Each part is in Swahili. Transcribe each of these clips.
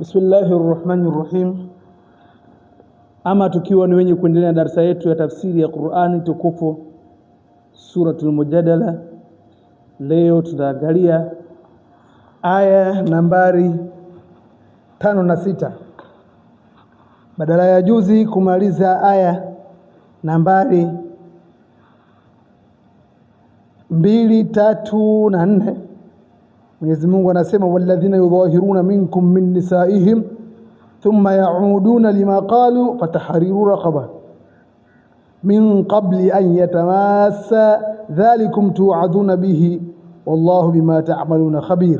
Bismillahirrahmanirrahim. Ama tukiwa ni wenye kuendelea na darasa yetu ya tafsiri ya Qur'ani tukufu Suratul Mujadala, leo tutaangalia aya nambari 5 na 6 badala ya juzi kumaliza aya nambari 2, 3 na 4. Mwenyezi Mungu anasema walladhina yudhahiruna minkum min nisaihim thumma yauduna lima qalu fatahriru raqaba min qabli an yatamassa dhalikum tu'aduna bihi wallahu bima ta'maluna khabir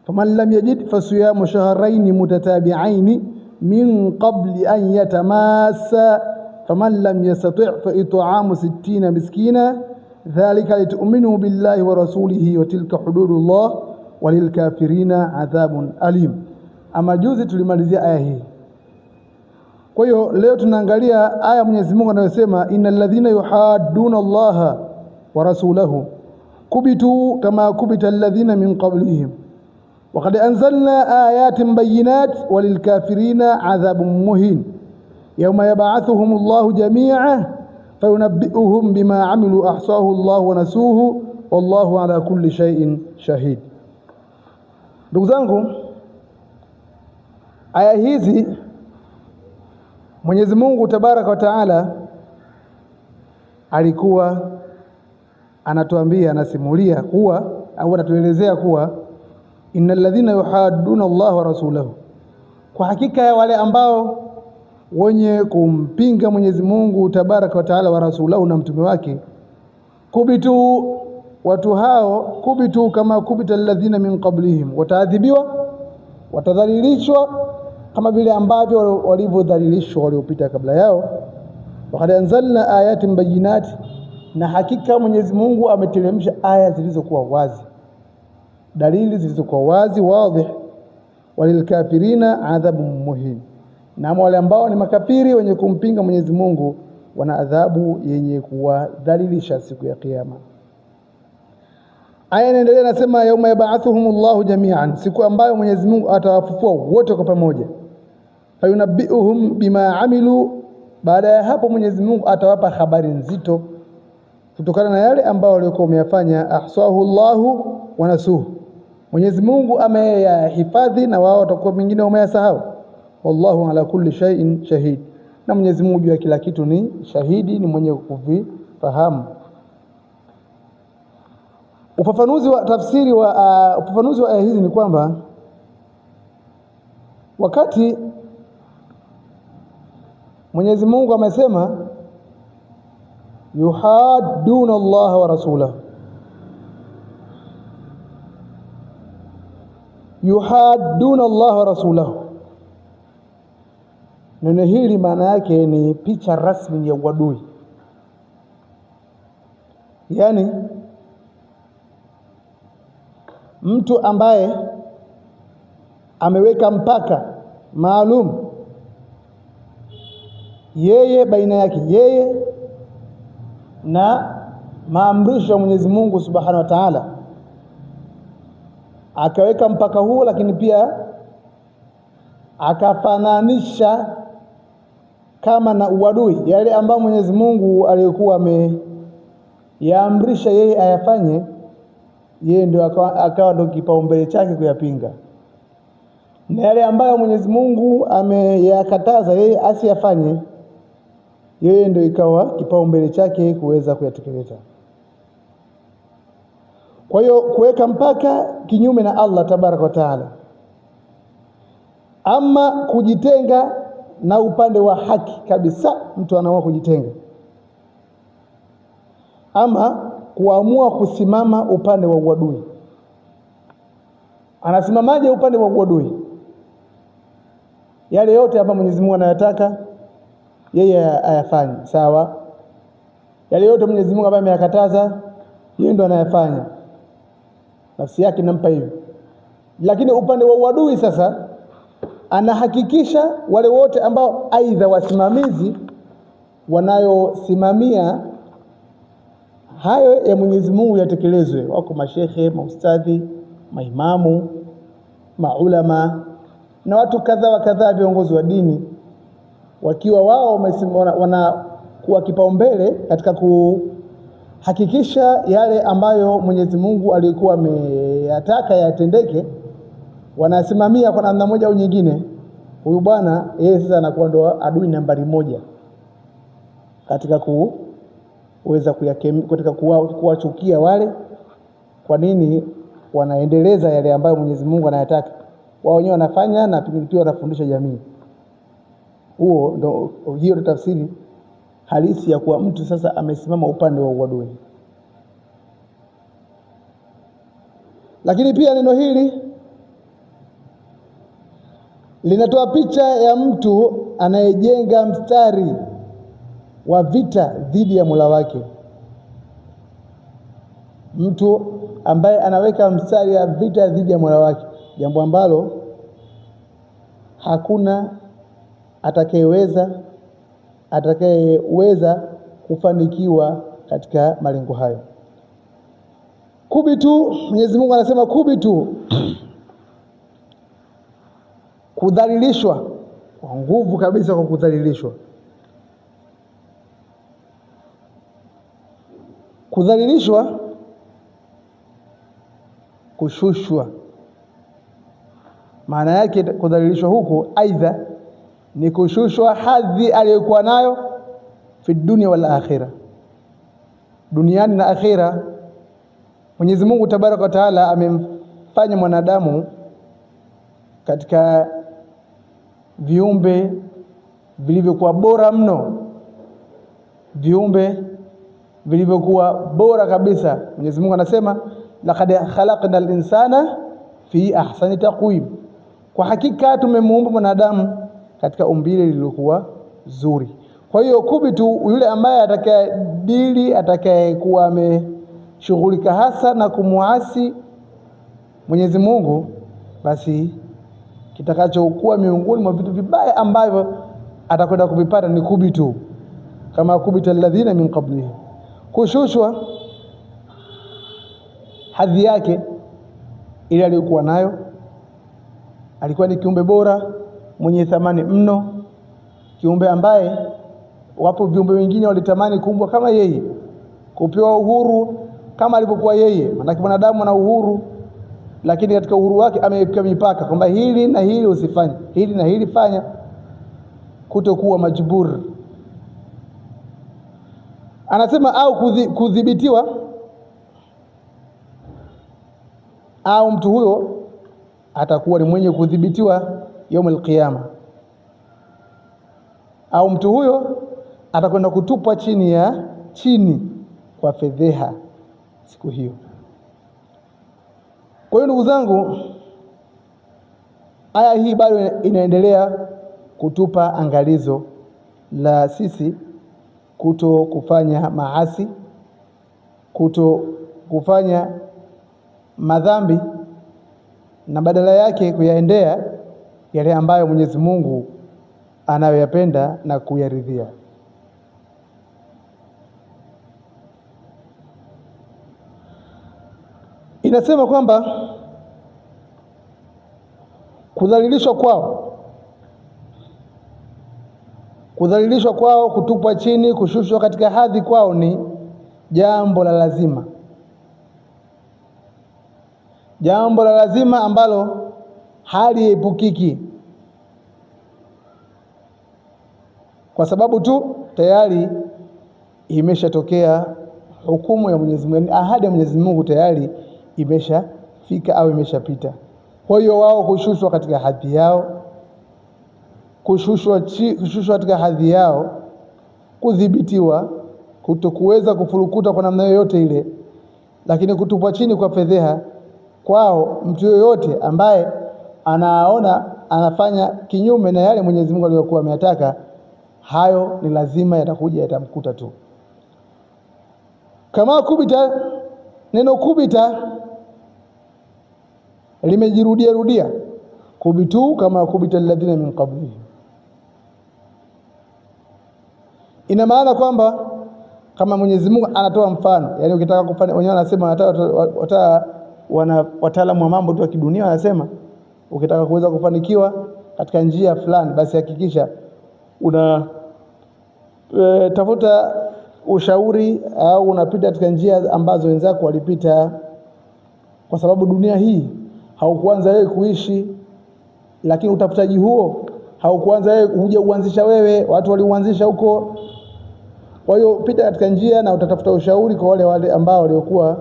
faman lam yajid fasiyamu shahrayn mutatabi'ain min qabli an yatamassa faman lam yastati' fa it'amu 60 miskina dhalika litu'minu billahi wa rasulihi wa tilka hududullah walilkafirina adhabun alim. Ama juzi tulimalizia aya hii. Kwa hiyo leo tunaangalia aya Mwenyezi Mungu anayosema innal ladhina yuhadduna Allaha wa rasulahu kubitu kama kubita alladhina min qablihim wa qad anzalna ayatin bayyinat walilkafirina adhabun muhin yawma yab'athuhum Allahu jami'an fayunabbi'uhum bima 'amilu ahsahu Allahu wa nasuhu wallahu ala kulli shay'in shahid. Ndugu zangu, aya hizi Mwenyezi Mungu Tabaraka wa Taala alikuwa anatuambia, anasimulia kuwa au anatuelezea kuwa innal ladhina yuhadduna Allah wa rasulahu, kwa hakika ya wale ambao wenye kumpinga Mwenyezi Mungu Tabaraka wa Taala wa rasulahu na mtume wake, kubitu, watu hao kubitu kama kubita alladhina min qablihim, wataadhibiwa, watadhalilishwa kama vile ambavyo walivyodhalilishwa waliopita kabla yao. Waqad anzalna ayatin bayyinat, na hakika Mwenyezi Mungu ameteremsha aya zilizokuwa wazi, dalili zilizokuwa wazi wadhih, walilkafirina adhabun muhin, na wale ambao ni makafiri wenye kumpinga Mwenyezi Mungu wana adhabu yenye kuwadhalilisha siku ya kiyama. Aya inaendelea nasema yauma yab'athuhumullahu jami'an, siku ambayo Mwenyezi Mungu atawafufua wote kwa pamoja. Fayunabbi'uhum bima amilu, baada ya hapo Mwenyezi Mungu atawapa habari nzito kutokana na yale ambao walikuwa wameyafanya. Ahsahu Allahu wa nasuhu, Mwenyezi Mungu ameyahifadhi na wao watakuwa mingine wameyasahau. Wallahu ala kulli shay'in shahid, na Mwenyezi Mungu juu ya kila kitu ni shahidi, ni mwenye kuvifahamu. Ufafanuzi wa tafsiri wa ufafanuzi wa aya hizi ni kwamba wakati Mwenyezi Mungu amesema yuhadduna Allah wa rasulahu, yuhadduna Allah wa rasulahu, neno hili maana yake ni picha rasmi ya uadui. Yani mtu ambaye ameweka mpaka maalum yeye baina yake yeye na maamrisho ya Mwenyezi Mungu Subhanahu wa Ta'ala, akaweka mpaka huo, lakini pia akafananisha kama na uadui yale ambayo Mwenyezi Mungu alikuwa ameyaamrisha yeye ayafanye, yeye ndio akawa ndio kipaumbele chake kuyapinga, na yale ambayo Mwenyezi Mungu ameyakataza yeye asiyafanye, yeye ndio ikawa kipaumbele chake kuweza kuyatekeleza. Kwa hiyo kuweka mpaka kinyume na Allah Tabaraka wa Taala, ama kujitenga na upande wa haki kabisa, mtu anaamua kujitenga, ama kuamua kusimama upande wa uadui. Anasimamaje upande wa uadui? Yale yote ambayo Mwenyezi Mungu anayataka yeye ayafanye, sawa. Yale yote Mwenyezi Mungu ambaye ameyakataza yeye ndo anayafanya, nafsi yake inampa hivyo. Lakini upande wa uadui sasa anahakikisha wale wote ambao aidha wasimamizi wanayosimamia hayo ya Mwenyezi Mungu yatekelezwe, wako mashehe, maustadhi, maimamu, maulama, na watu kadha wa kadhaa viongozi wa dini wakiwa wao wanakuwa kipaumbele katika kuhakikisha yale ambayo Mwenyezi Mungu alikuwa ameyataka yatendeke, wanasimamia kwa namna moja au nyingine. Huyu bwana yeye sasa anakuwa ndo adui nambari moja katika kuweza katika kuwachukia wale. Kwa nini? Wanaendeleza yale ambayo Mwenyezi Mungu anayataka, wao wenyewe wanafanya na pia wanafundisha jamii. Hiyo ndio tafsiri halisi ya kuwa mtu sasa amesimama upande wa uadui. Lakini pia neno hili linatoa picha ya mtu anayejenga mstari wa vita dhidi ya Mola wake. Mtu ambaye anaweka mstari ya vita dhidi ya Mola wake, jambo ambalo hakuna atakayeweza kufanikiwa katika malengo hayo. Kubitu, Mwenyezi Mungu anasema kubitu, kudhalilishwa kwa nguvu kabisa, kwa kudhalilishwa. Kudhalilishwa, kushushwa. Maana yake kudhalilishwa huko aidha ni kushushwa hadhi aliyokuwa nayo fi dunia wal akhirah, duniani na akhira. Mwenyezi Mungu Tabaraka wa Taala amemfanya mwanadamu katika viumbe vilivyokuwa bora mno, viumbe vilivyokuwa bora kabisa. Mwenyezi Mungu anasema laqad khalaqnal insana fi ahsani taqwim, kwa hakika tumemuumba mwanadamu katika umbile lililokuwa zuri. Kwa hiyo kubitu, yule ambaye atakayekuwa ameshughulika hasa na kumuasi Mwenyezi Mungu, basi kitakachokuwa miongoni mwa vitu vibaya ambavyo atakwenda kuvipata ni kubitu, kama kubita alladhina min qablihi, kushushwa hadhi yake ile aliyokuwa nayo. Alikuwa ni kiumbe bora mwenye thamani mno, kiumbe ambaye wapo viumbe wengine walitamani kuumbwa kama yeye, kupewa uhuru kama alivyokuwa yeye. Maana mwanadamu ana uhuru, lakini katika uhuru wake ameweka mipaka kwamba hili na hili usifanye, hili na hili fanya, kutokuwa majbur. Anasema au kudhibitiwa, au mtu huyo atakuwa ni mwenye kudhibitiwa يوم القيامة, au mtu huyo atakwenda kutupwa chini kwa fedheha siku hiyo. Kwa hiyo ndugu zangu, aya hii bado inaendelea kutupa angalizo la sisi kuto kufanya maasi, kuto kufanya madhambi, na badala yake kuyaendea yale ambayo Mwenyezi Mungu anayoyapenda na kuyaridhia. Inasema kwamba kudhalilishwa kwao, kutupwa chini, kushushwa katika hadhi kwao ni jambo la lazima, jambo la lazima ambalo haliepukiki, kwa sababu tu tayari imeshatokea hukumu ya Mwenyezi Mungu, ahadi ya Mwenyezi Mungu tayari imeshafika au imeshapita. Kwa hiyo wao kushushwa katika hadhi yao, kushushwa katika hadhi yao, kudhibitiwa, kutokuweza kufurukuta kwa namna yoyote ile, lakini kutupwa chini kwa fedheha kwao, mtu yoyote ambaye anaona anafanya kinyume na yale Mwenyezi Mungu aliyokuwa ameyataka, hayo ni lazima yatakuja, yatamkuta tu. Kama kubita, neno kubita limejirudia kubitu kama kubita alladhina min qablihi. Ina maana kwamba kama Mwenyezi Mungu anatoa mfano, yani ukitaka kufanya, wenyewe wanasema wataalamu wa mambo tu ya kidunia wanasema ukitaka kuweza kufanikiwa katika njia fulani, basi hakikisha una tafuta ushauri au unapita katika njia ambazo wenzako walipita, kwa sababu dunia hii haukuanza wewe kuishi, lakini utafutaji huo haukuanza wewe, huja uanzisha wewe, watu waliuanzisha huko. Kwa hiyo pita katika njia na utatafuta ushauri kwa wale ambao waliokuwa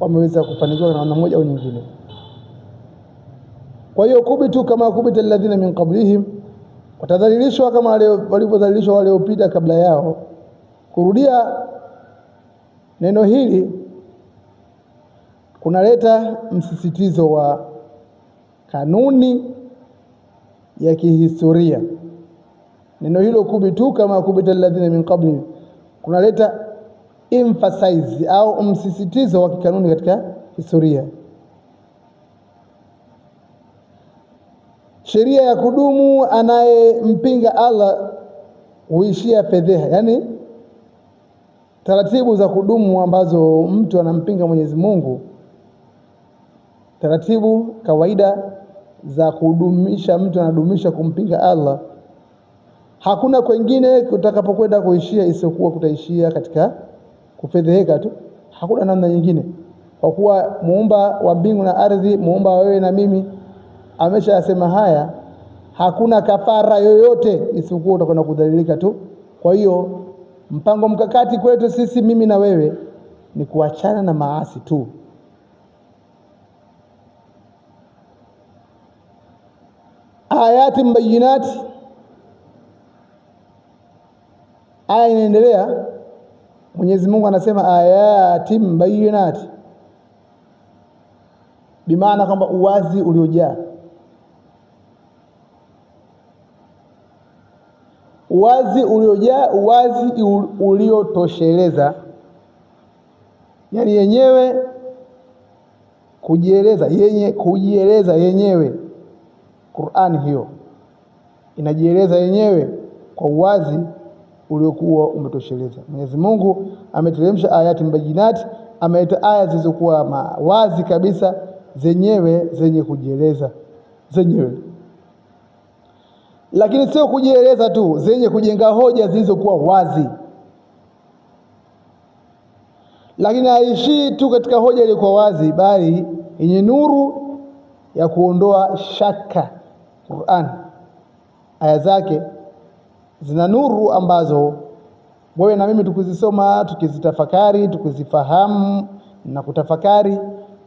wameweza kufanikiwa na namna moja au nyingine. Kwa hiyo kubitu kama kubita alladhina min qablihim, watadhalilishwa kama walivyodhalilishwa waliopita kabla yao. Kurudia neno hili kunaleta msisitizo wa kanuni ya kihistoria. Neno hilo kubitu kama kubita alladhina min qablihim kunaleta emphasize au msisitizo wa kikanuni katika historia. Sheria ya kudumu, anayempinga Allah huishia fedheha. Yani taratibu za kudumu ambazo mtu anampinga Mwenyezi Mungu, taratibu kawaida za kudumisha, mtu anadumisha kumpinga Allah, hakuna kwengine kutakapokwenda kuishia isiyokuwa kutaishia katika kufedheheka tu. Hakuna namna nyingine, kwa kuwa muumba wa mbingu na ardhi, muumba wewe na mimi, ameshayasema haya. Hakuna kafara yoyote isiyokuwa utakwenda kudhalilika tu. Kwa hiyo mpango mkakati kwetu sisi, mimi na wewe, ni kuachana na maasi tu. Ayati mbayinati, aya inaendelea. Mwenyezi Mungu anasema ayati mbayinati, bimaana kwamba uwazi uliojaa, uwazi uliojaa, uwazi uliotosheleza, yani yenyewe kujieleza yenyewe. Qur'ani hiyo inajieleza yenyewe kwa uwazi uliokuwa umetosheleza. Mwenyezi Mungu ameteremsha ayati mbayinati, ameita aya zilizokuwa wazi kabisa, zenyewe zenye kujieleza zenyewe. Lakini sio kujieleza tu, zenye kujenga hoja zilizokuwa wazi. Lakini haishii tu katika hoja iliyokuwa wazi, bali yenye nuru ya kuondoa shaka. Qur'an aya zake zina nuru ambazo wewe na mimi tukizisoma, tukizitafakari, tukizifahamu na kutafakari,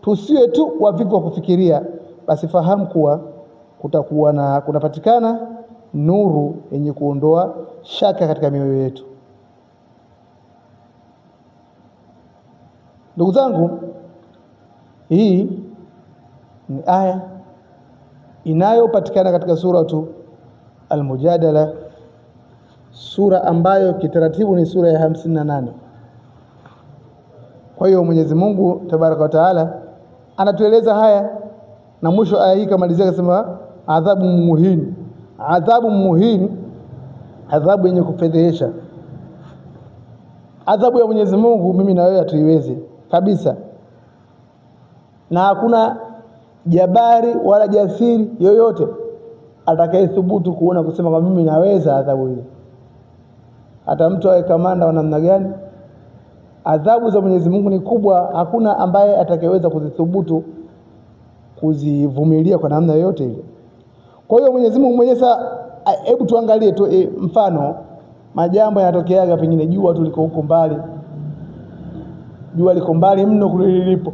tusiwe tu wavivu wa kufikiria, basi fahamu kuwa kunapatikana nuru yenye kuondoa shaka katika mioyo yetu. Ndugu zangu, hii ni aya inayopatikana katika suratu Al-Mujadala, sura ambayo kitaratibu ni sura ya 58. Kwa hiyo Mwenyezi Mungu Tabaraka wa Taala anatueleza haya, na mwisho aya hii kamalizia akasema adhabu muhin. Adhabu muhin, adhabu yenye kufedhehesha. Adhabu ya Mwenyezi Mungu mimi na wewe hatuiwezi kabisa, na hakuna jabari wala jasiri yoyote atakayethubutu kuona kusema kwa mimi naweza adhabu ile. Hata mtu awe kamanda wa namna gani, adhabu za Mwenyezi Mungu ni kubwa. Hakuna ambaye atakayeweza kuzithubutu kuzivumilia kwa namna yoyote ile. Kwa hiyo Mwenyezi Mungu mwenyewe, hebu tuangalie tu mfano, majambo yanatokeaga, pengine jua tu liko huko mbali, jua liko mbali mno kule lilipo,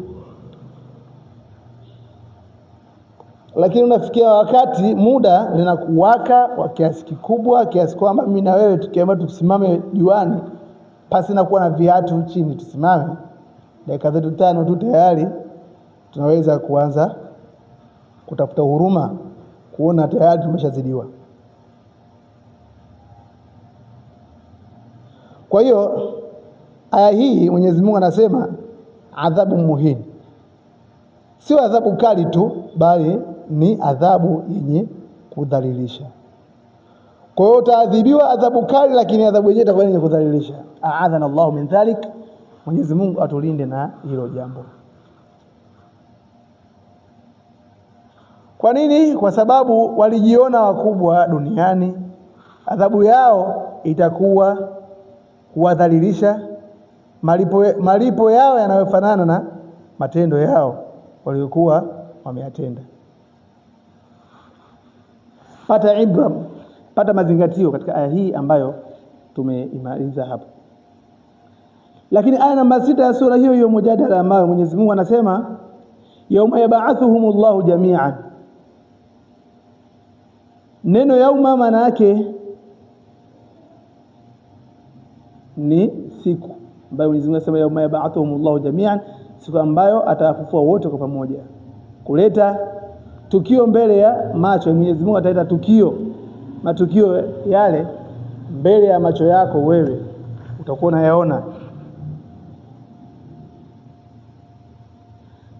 lakini unafikia wakati muda linakuwaka kwa kiasi kikubwa, kiasi kwamba mimi na wewe tukiamua tusimame juani pasi na kuwa na viatu chini, tusimame dakika 5 tu, tayari tunaweza kuanza kutafuta huruma, kuona tayari tumeshazidiwa. Kwa hiyo aya hii Mwenyezi Mungu anasema adhabu muhini, sio adhabu kali tu, bali ni adhabu yenye kudhalilisha. Kwa hiyo utaadhibiwa adhabu kali, lakini adhabu yenyewe itakuwa yenye kudhalilisha. Aadhana Allahu min dhalik, Mwenyezi Mungu atulinde na hilo jambo. Kwa nini? Kwa sababu walijiona wakubwa duniani. Adhabu yao itakuwa kuwadhalilisha, malipo yao yanayofanana na matendo yao waliokuwa wameyatenda. Pata ibra, pata mazingatio katika aya hii ambayo tumeimaliza hapa. Lakini aya namba 6 ya sura hiyo hiyo Mujadala, ambayo Mwenyezi Mungu anasema yauma yab'athuhumullahu jami'an. Neno yauma maana yake ni siku ambayo Mwenyezi Mungu anasema yauma yab'athuhumullahu jami'an, siku ambayo atawafufua wote kwa pamoja, kuleta tukio mbele ya macho. Mwenyezi Mungu ataleta matukio yale mbele ya macho yako, wewe utakuwa unayaona.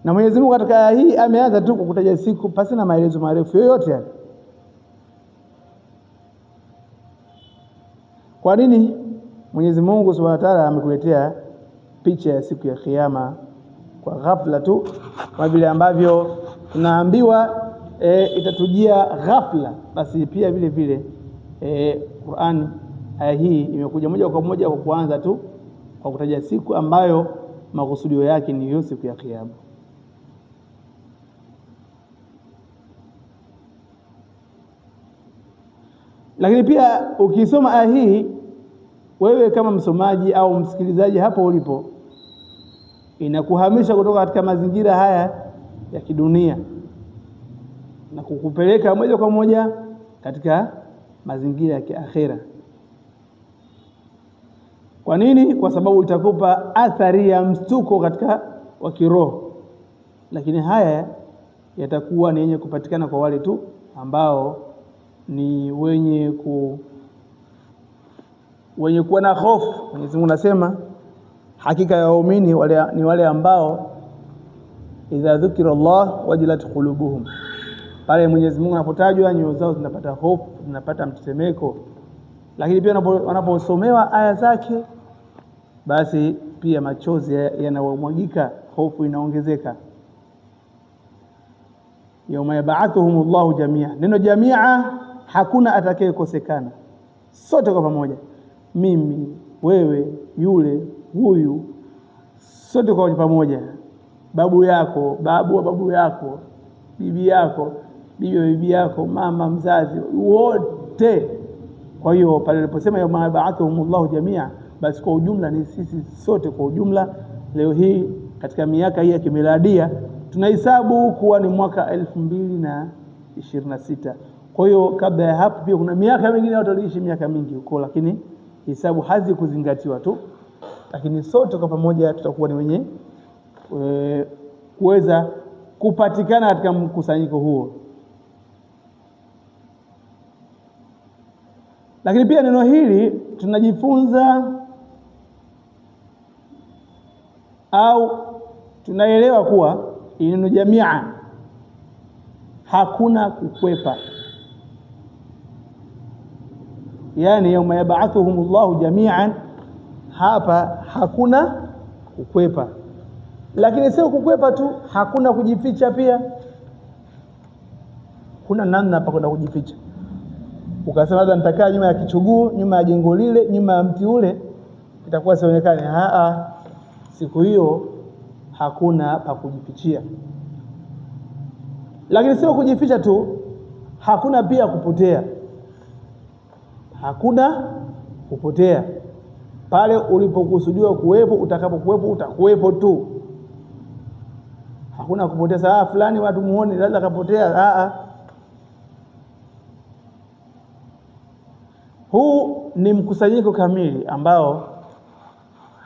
Na Mwenyezi Mungu katika aya hii ameanza tu kukutaja siku pasi na maelezo marefu yoyote yale. Kwa nini? Mwenyezi Mungu Subhanahu wa Ta'ala amekuletea picha ya siku ya Kiyama kwa ghafla tu, kama vile ambavyo tunaambiwa itatujia ghafla, basi pia vile vile Qur'an aya hii imekuja moja kwa moja kwa kuanza tu kwa kutaja siku ambayo makusudio yake ni hiyo siku ya Kiyama. Lakini pia ukisoma aya hii wewe kama msomaji au msikilizaji hapo ulipo, inakuhamisha kutoka katika mazingira haya ya kidunia na kukupeleka moja kwa moja katika mazingira ya kiakhera. Kwa nini? Kwa sababu itakupa athari ya mstuko katika wa kiroho. Lakini haya yatakuwa ni yenye kupatikana kwa wale tu ambao ni wenye kuwa na hofu. Mwenyezi Mungu anasema hakika ya waumini ni wale ambao idha dhukira Allah wajilat qulubuhum, pale Mwenyezi Mungu anapotajwa nyoyo zao zinapata hofu, zinapata mtetemeko. Lakini pia wanaposomewa aya zake, basi pia machozi yanawamwagika, hofu inaongezeka. Yauma yab'athuhumullahu jamia. Neno jamia, hakuna atakayekosekana, sote kwa pamoja, mimi, wewe, yule, huyu, sote kwa pamoja, babu yako, babu wa babu yako, bibi yako, bibi wa bibi yako, mama mzazi, wote. Kwa hiyo pale aliposema yauma yab'athuhumullahu jamia, basi kwa ujumla ni sisi sote kwa ujumla. Leo hii katika miaka hii ya kimiladia tunahesabu kuwa ni mwaka 2026. Kwa hiyo kabla ya hapo pia kuna miaka mingine watu waliishi miaka mingi huko, lakini hesabu hazi kuzingatiwa tu. Lakini sote kwa pamoja tutakuwa ni wenye kuweza kupatikana katika mkusanyiko huo. Lakini pia neno hili tunajifunza au tunaelewa kuwa neno jamia hakuna kukwepa. Yani yauma yab'athuhumullahu jami'an, hapa hakuna kukwepa. Lakini sio kukwepa tu, hakuna kujificha pia. Kuna namna pa kwenda kujificha. Ukasema labda nitakaa nyuma ya kichuguu, nyuma ya jengo lile, nyuma ya mti ule, itakuwa sionekane. Siku hiyo hakuna pa kujifichia. Lakini sio kujificha tu, hakuna pia kupotea. Hakuna kupotea. Pale ulipokusudiwa kuwepo, utakapokuwepo utakuwepo tu. Hakuna kupotea. Saa fulani watu muone labda kapotea. Huu ni mkusanyiko kamili ambao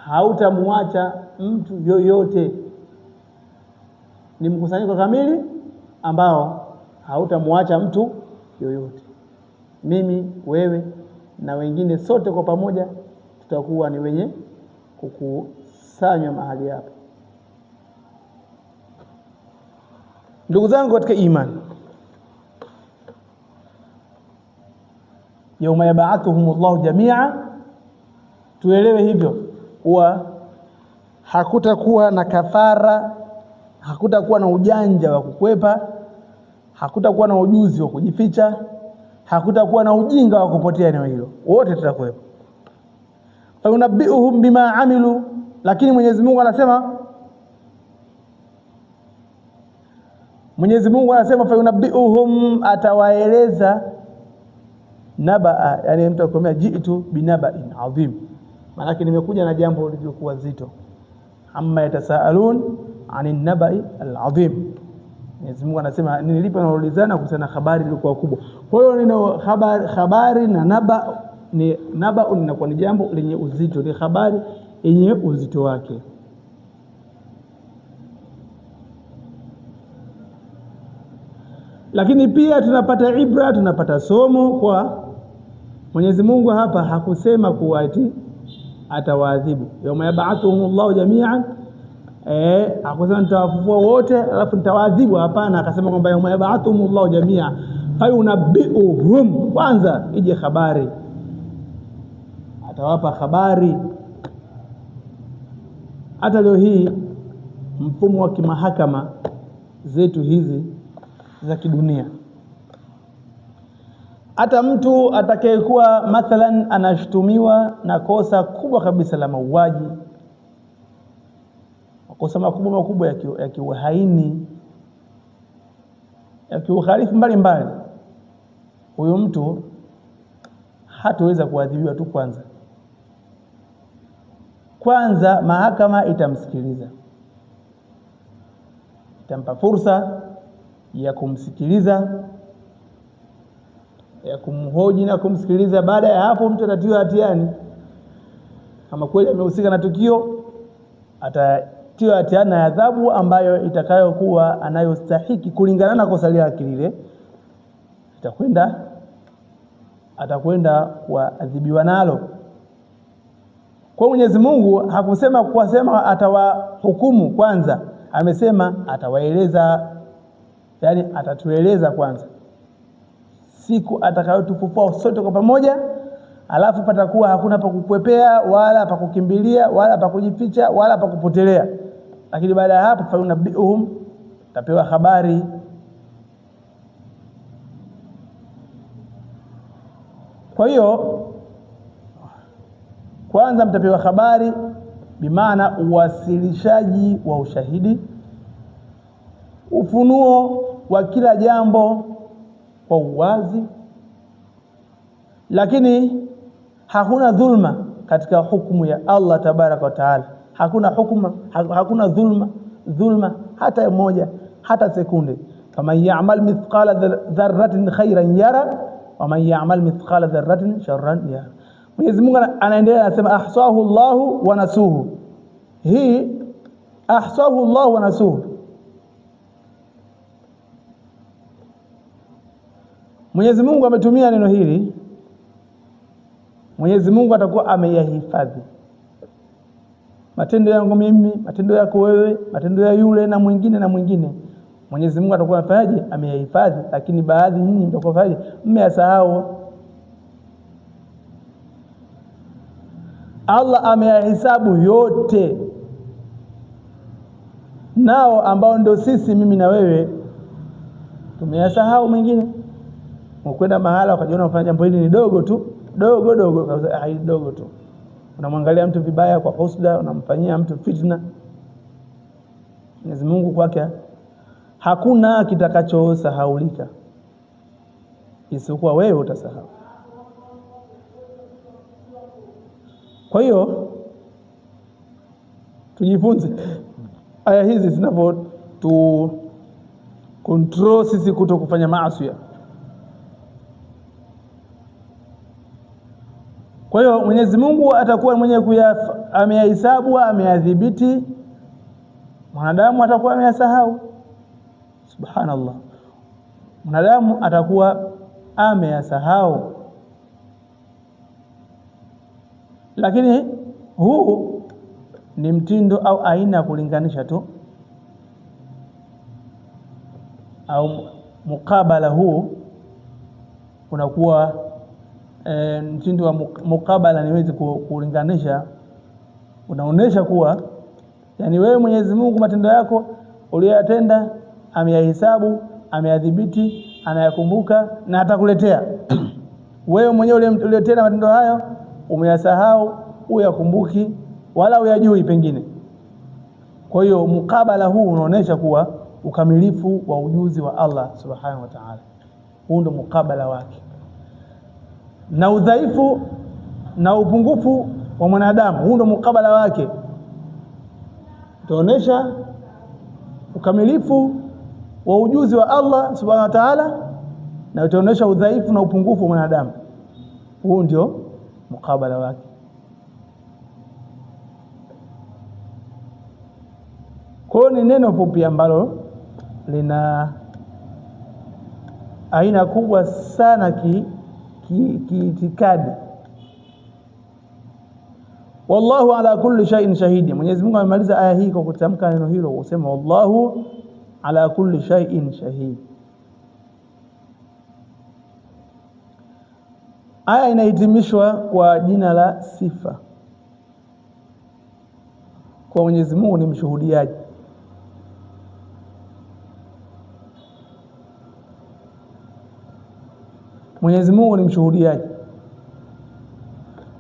hautamuacha mtu yoyote. Ni mkusanyiko kamili ambao hautamuacha mtu yoyote. Mimi, wewe na wengine sote kwa pamoja tutakuwa ni wenye kukusanywa mahali hapa. Ndugu zangu katika imani, yauma yab'athuhumullahu jamia, tuelewe hivyo kuwa hakutakuwa na kafara, hakutakuwa na ujanja wa kukwepa, hakutakuwa na ujuzi wa kujificha, hakutakuwa na ujinga wa kupotea eneo hilo, wote tutakuwepo. Fa yunabbi'uhum bima amilu, lakini Mwenyezi Mungu anasema fa yunabbi'uhum, atawaeleza nabaa, yani mtu akwambia jitu binaba'in adhim, maana yake nimekuja na jambo lililokuwa zito. Amma yatasaalun anin naba'i al-adhim, Mwenyezi Mungu anasema nilipo naulizana kuhusiana na habari iliyokuwa kubwa. Kwa hiyo neno habari na naba ni naba inakuwa ni jambo lenye uzito, ni habari yenye uzito wake. Lakini pia tunapata ibra, tunapata somo kwa Mwenyezi Mungu. Hapa hakusema kuwa ati atawaadhibu yawma yab'athuhumullahu jami'an, hakusema nitawafufua wote alafu nitawaadhibu. Hapana, akasema kwamba yawma yab'athuhumullahu jami'an fayunabbi'uhum, kwanza ije habari, atawapa habari. Hata leo hii mfumo wa kimahakama zetu hizi za kidunia, hata mtu atakayekuwa mathalan anashtumiwa na kosa kubwa kabisa la mauaji, makosa makubwa ya kiuhaini, ya kiuhalifu mbalimbali, huyo mtu hataweza kuadhibiwa tu. Kwanza mahakama itamsikiliza, itampa fursa ya kumsikiliza, ya kumhoji na kumsikiliza. Baada ya hapo mtu atatiwa hatiani. Kama kweli amehusika na tukio, atatiwa hatiani na adhabu ambayo itakayokuwa anayostahiki kulingana na kosa lake lile. Atakwenda kuadhibiwa nalo. Kwa Mwenyezi Mungu hakusema atawahukumu kwanza, amesema atawaeleza, yani atatueleza kwanza siku atakayotufufua sote kwa pamoja, alafu patakuwa hakuna pa kukwepea wala pa kukimbilia wala pa kujificha wala pa kupotelea. Lakini baada ya hapo fa yunabbi'uhum, tapewa habari. Kwa hiyo kwanza mtapewa habari, bimaana uwasilishaji wa ushahidi, ufunuo wa kila jambo kwa uwazi. Lakini hakuna dhulma katika hukumu ya Allah tabaraka wa taala. Hakuna dhulma hata moja, hata sekunde. Faman ya'mal mithqala dharratin khairan yara wa man ya'mal mithqala dharratin sharran yara. Mwenyezi Mungu anaendelea anasema ahsahu Allahu wa nasuhu. Hii ahsahu Allahu wa nasuhu, Mwenyezi Mungu ametumia neno hili. Mwenyezi Mungu atakuwa ameyahifadhi matendo yangu mimi, matendo yako wewe, matendo ya yule na mwingine. Mwenyezi Mungu atakuwa amefanyaje? Ameyahifadhi. Lakini baadhi nyinyi mtakuwa fanyaje? Mmeyasahau. Allah ameyahesabu yote, nao ambao ndio sisi, mimi na wewe, tumeyasahau mengine. Ukwenda mahala ukajiona unafanya jambo hili ni dogo tu, dogo tu, unamwangalia mtu vibaya kwa husda, unamfanyia mtu fitna. Mwenyezi Mungu kwake hakuna kitakachosahaulika isipokuwa wewe utasahau. Kwa hiyo tujifunze aya hizi zinavyo control sisi kuto kufanya maasi. Kwa hiyo Mwenyezi Mungu atakuwa mwenye ameyahesabu, ameyadhibiti. Mwanadamu atakuwa ameyasahau. Subhanallah, mwanadamu atakuwa ameyasahau. Lakini huu ni mtindo au aina ya kulinganisha tu, au mukabala huu unakuwa mtindo wa mukabala, niwezi kulinganisha. Unaonesha kuwa yani wewe Mwenyezi Mungu matendo yako uliyotenda ameyahesabu, ameadhibiti, anayakumbuka na atakuletea. Wewe mwenyewe uliotenda matendo hayo umeyasahau, uyakumbuki wala uyajui pengine. Kwa hiyo mukabala huu unaonesha kuwa ukamilifu wa ujuzi wa Allah subhanahu wa ta'ala. Huu ndio mukabala wake. Na udhaifu na upungufu wa mwanadamu, huu ndio mukabala wake. Utaonesha ukamilifu wa ujuzi wa Allah subhanahu wa ta'ala na utaonesha udhaifu na upungufu wa mwanadamu. Huu ndio mukabala wake. Kwa ni neno fupi ambalo lina aina kubwa sana kiitikadi. Wallahu ala kulli shay'in shahidi. Mwenyezi Mungu amemaliza aya hii kwa kutamka neno hilo, usema wallahu ala kulli shay'in shahid. Aya inahitimishwa kwa jina la sifa. Kwa Mwenyezi Mungu ni mshuhudiaji. Mwenyezi Mungu ni mshuhudiaji.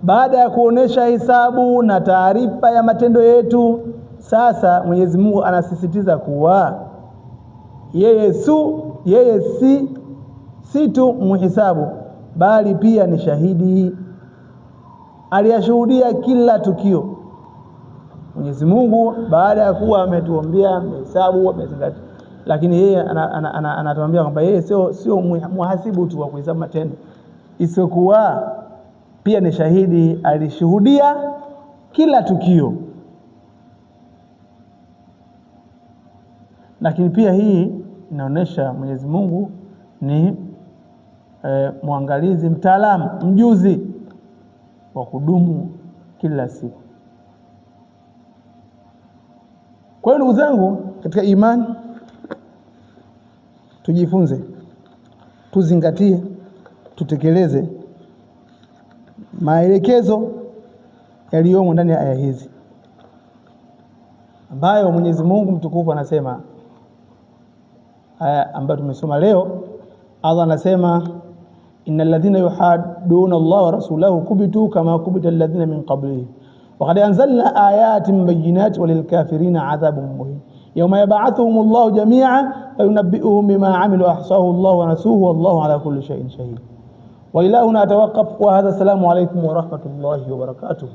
Baada ya kuonesha hisabu na taarifa ya matendo yetu, sasa Mwenyezi Mungu anasisitiza kuwa yeye si tu muhisabu, bali pia ni shahidi. Aliyashuhudia kila tukio. Mwenyezi Mungu baada ya kuwa ametuambia hisabu, amezingatia, lakini yeye anatuambia kwamba yeye sio muhasibu tu wa kuhesabu matendo, isiyokuwa pia ni shahidi. Alishuhudia kila tukio. Lakini pia hii inaonesha Mwenyezi Mungu ni muangalizi, mtaalamu, mjuzi wa kudumu kila siku. Kwa hiyo ndugu zangu katika imani, tujifunze, tuzingatie, tutekeleze maelekezo yaliyomo ndani ya aya hizi, ambayo Mwenyezi Mungu mtukufu anasema. Aya ambayo tumesoma leo, Allah anasema innal ladhina yuhadduna Allah wa rasulahu kubitu kama kubita alladhina min qablihim wa qad anzalna ayatin bayyinatin walil kafirina adhabun muhin yawma yab'athuhum Allah jami'an fayunabbi'uhum bima 'amilu ahsahu Allah wa nasuhu wallahu ala kulli shay'in shahid. Wa ila huna atawaqqaf wa hadha. Assalamu alaykum wa rahmatullahi wa barakatuh.